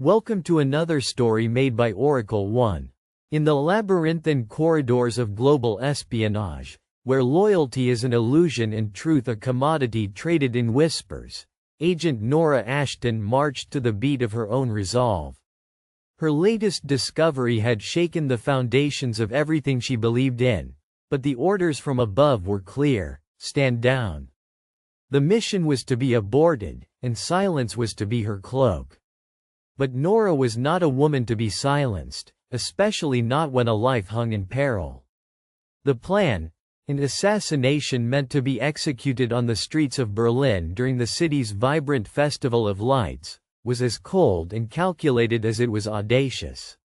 Welcome to another story made by Oracle One. In the labyrinthine corridors of global espionage, where loyalty is an illusion and truth a commodity traded in whispers, Agent Nora Ashton marched to the beat of her own resolve. Her latest discovery had shaken the foundations of everything she believed in, but the orders from above were clear: stand down. The mission was to be aborted, and silence was to be her cloak. But Nora was not a woman to be silenced, especially not when a life hung in peril. The plan, an assassination meant to be executed on the streets of Berlin during the city's vibrant festival of lights, was as cold and calculated as it was audacious.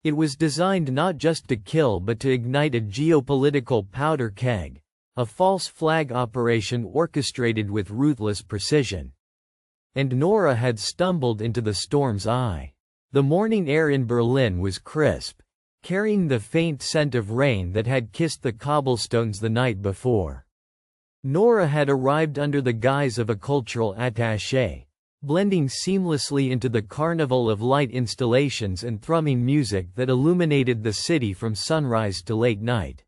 It was designed not just to kill but to ignite a geopolitical powder keg, a false flag operation orchestrated with ruthless precision. And Nora had stumbled into the storm's eye. The morning air in Berlin was crisp, carrying the faint scent of rain that had kissed the cobblestones the night before. Nora had arrived under the guise of a cultural attaché, blending seamlessly into the carnival of light installations and thrumming music that illuminated the city from sunrise to late night.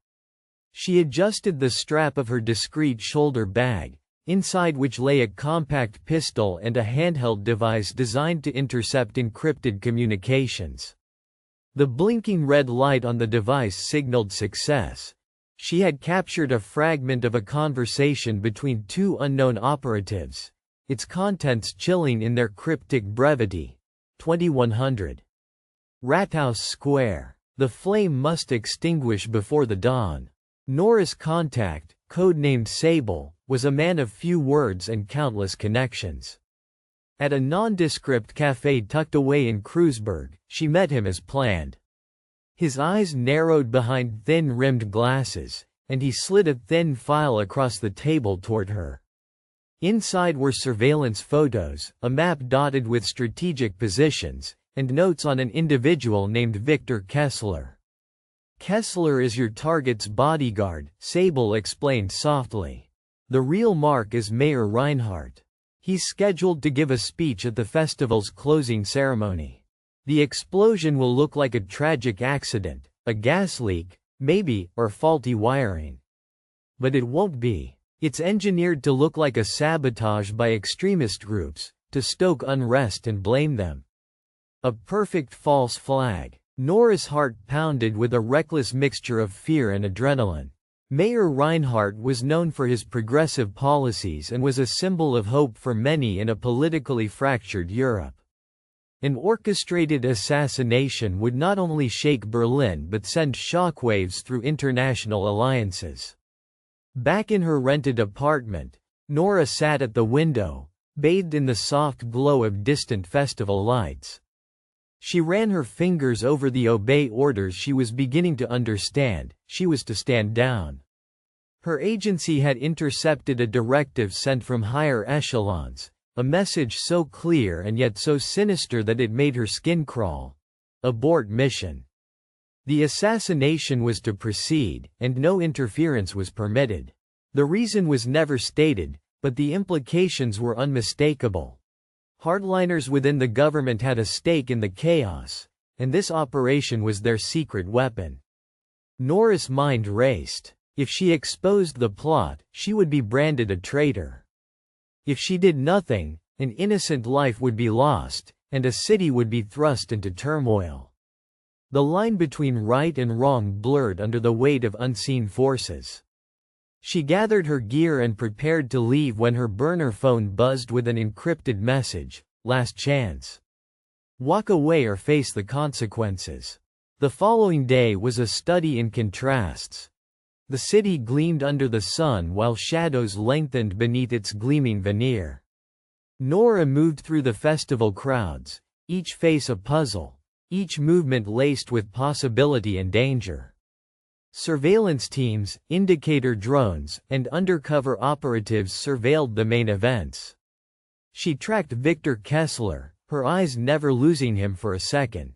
She adjusted the strap of her discreet shoulder bag, inside which lay a compact pistol and a handheld device designed to intercept encrypted communications. The blinking red light on the device signaled success. She had captured a fragment of a conversation between two unknown operatives, its contents chilling in their cryptic brevity. 2100. Rathaus Square. The flame must extinguish before the dawn. Nora's contact, codenamed Sable, was a man of few words and countless connections. At a nondescript cafe tucked away in Kreuzberg, she met him as planned. His eyes narrowed behind thin-rimmed glasses, and he slid a thin file across the table toward her. Inside were surveillance photos, a map dotted with strategic positions, and notes on an individual named Victor Kessler. "Kessler is your target's bodyguard," Sable explained softly. "The real mark is Mayor Reinhardt. He's scheduled to give a speech at the festival's closing ceremony. The explosion will look like a tragic accident, a gas leak, maybe, or faulty wiring. But it won't be. It's engineered to look like a sabotage by extremist groups, to stoke unrest and blame them. A perfect false flag." Nora's heart pounded with a reckless mixture of fear and adrenaline. Mayor Reinhardt was known for his progressive policies and was a symbol of hope for many in a politically fractured Europe. An orchestrated assassination would not only shake Berlin but send shockwaves through international alliances. Back in her rented apartment, Nora sat at the window, bathed in the soft glow of distant festival lights. She ran her fingers over the obey orders she was beginning to understand. She was to stand down. Her agency had intercepted a directive sent from higher echelons, a message so clear and yet so sinister that it made her skin crawl. Abort mission. The assassination was to proceed, and no interference was permitted. The reason was never stated, but the implications were unmistakable. Hardliners within the government had a stake in the chaos, and this operation was their secret weapon. Nora's mind raced. If she exposed the plot, she would be branded a traitor. If she did nothing, an innocent life would be lost, and a city would be thrust into turmoil. The line between right and wrong blurred under the weight of unseen forces. She gathered her gear and prepared to leave when her burner phone buzzed with an encrypted message: "Last chance. Walk away or face the consequences." The following day was a study in contrasts. The city gleamed under the sun while shadows lengthened beneath its gleaming veneer. Nora moved through the festival crowds, each face a puzzle, each movement laced with possibility and danger. Surveillance teams, indicator drones, and undercover operatives surveilled the main events. She tracked Victor Kessler, her eyes never losing him for a second.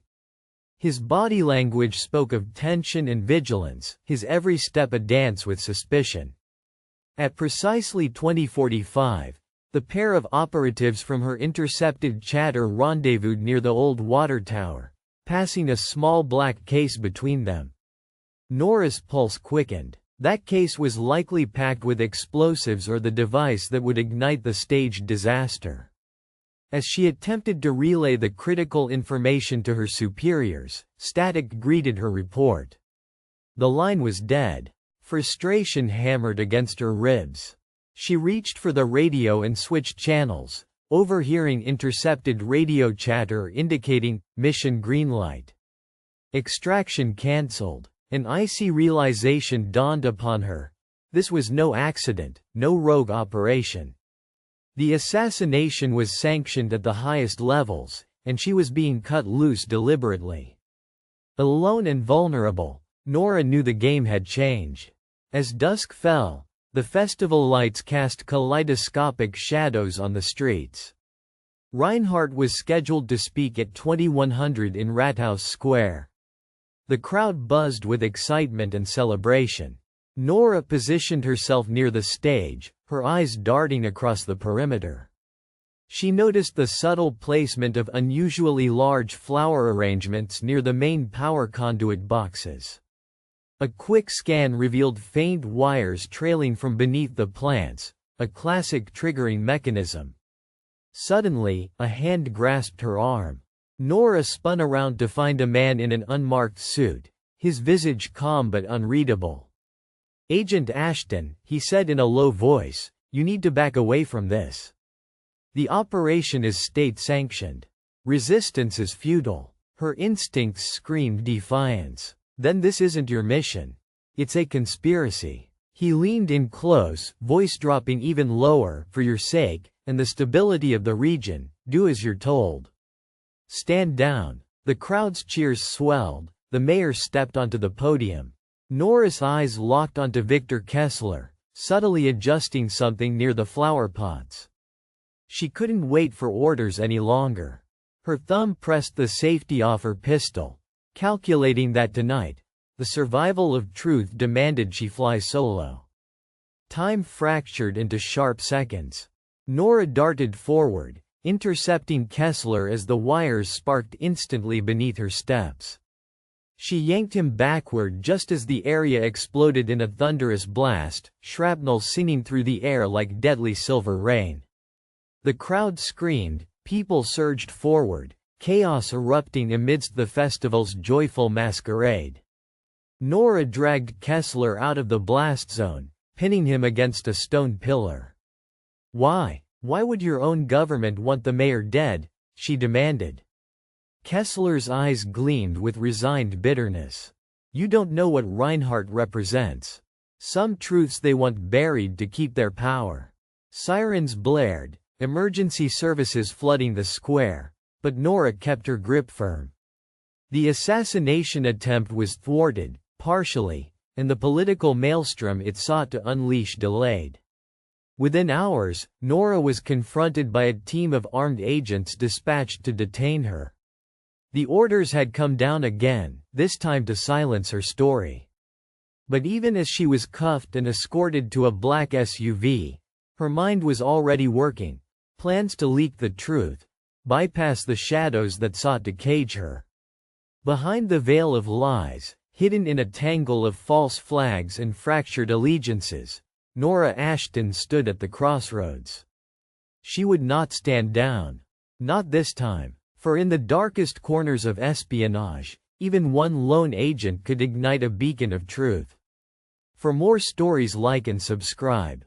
His body language spoke of tension and vigilance, his every step a dance with suspicion. At precisely 20:45, The pair of operatives from her intercepted chatter rendezvoused near the old water tower, passing a small black case between them. Nora's pulse quickened. That case was likely packed with explosives or the device that would ignite the staged disaster. As she attempted to relay the critical information to her superiors, static greeted her report. The line was dead. Frustration hammered against her ribs. She reached for the radio and switched channels, overhearing intercepted radio chatter indicating, "Mission greenlight." Extraction cancelled. An icy realization dawned upon her. This was no accident, no rogue operation. The assassination was sanctioned at the highest levels, and she was being cut loose deliberately. Alone and vulnerable, Nora knew the game had changed. As dusk fell, the festival lights cast kaleidoscopic shadows on the streets. Reinhardt was scheduled to speak at 2100 in Rathaus Square. The crowd buzzed with excitement and celebration. Nora positioned herself near the stage, her eyes darting across the perimeter. She noticed the subtle placement of unusually large flower arrangements near the main power conduit boxes. A quick scan revealed faint wires trailing from beneath the plants, a classic triggering mechanism. Suddenly, a hand grasped her arm. Nora spun around to find a man in an unmarked suit, his visage calm but unreadable. "Agent Ashton," he said in a low voice, "you need to back away from this. The operation is state-sanctioned. Resistance is futile." Her instincts screamed defiance. "Then this isn't your mission. It's a conspiracy." He leaned in close, voice dropping even lower. "For your sake, and the stability of the region, do as you're told. Stand down." The crowd's cheers swelled. The mayor stepped onto the podium. Nora's eyes locked onto Victor Kessler, subtly adjusting something near the flower pots. She couldn't wait for orders any longer. Her thumb pressed the safety off her pistol, calculating that tonight, the survival of truth demanded she fly solo. Time fractured into sharp seconds. Nora darted forward, intercepting Kessler as the wires sparked instantly beneath her steps. She yanked him backward just as the area exploded in a thunderous blast, shrapnel singing through the air like deadly silver rain. The crowd screamed, people surged forward, chaos erupting amidst the festival's joyful masquerade. Nora dragged Kessler out of the blast zone, pinning him against a stone pillar. "Why? Why would your own government want the mayor dead?" she demanded. Kessler's eyes gleamed with resigned bitterness. "You don't know what Reinhardt represents. Some truths they want buried to keep their power." Sirens blared, emergency services flooding the square, but Nora kept her grip firm. The assassination attempt was thwarted, partially, and the political maelstrom it sought to unleash delayed. Within hours, Nora was confronted by a team of armed agents dispatched to detain her. The orders had come down again, this time to silence her story. But even as she was cuffed and escorted to a black SUV, her mind was already working, plans to leak the truth, bypass the shadows that sought to cage her. Behind the veil of lies, hidden in a tangle of false flags and fractured allegiances, Nora Ashton stood at the crossroads. She would not stand down. Not this time. For in the darkest corners of espionage, even one lone agent could ignite a beacon of truth. For more stories, like and subscribe.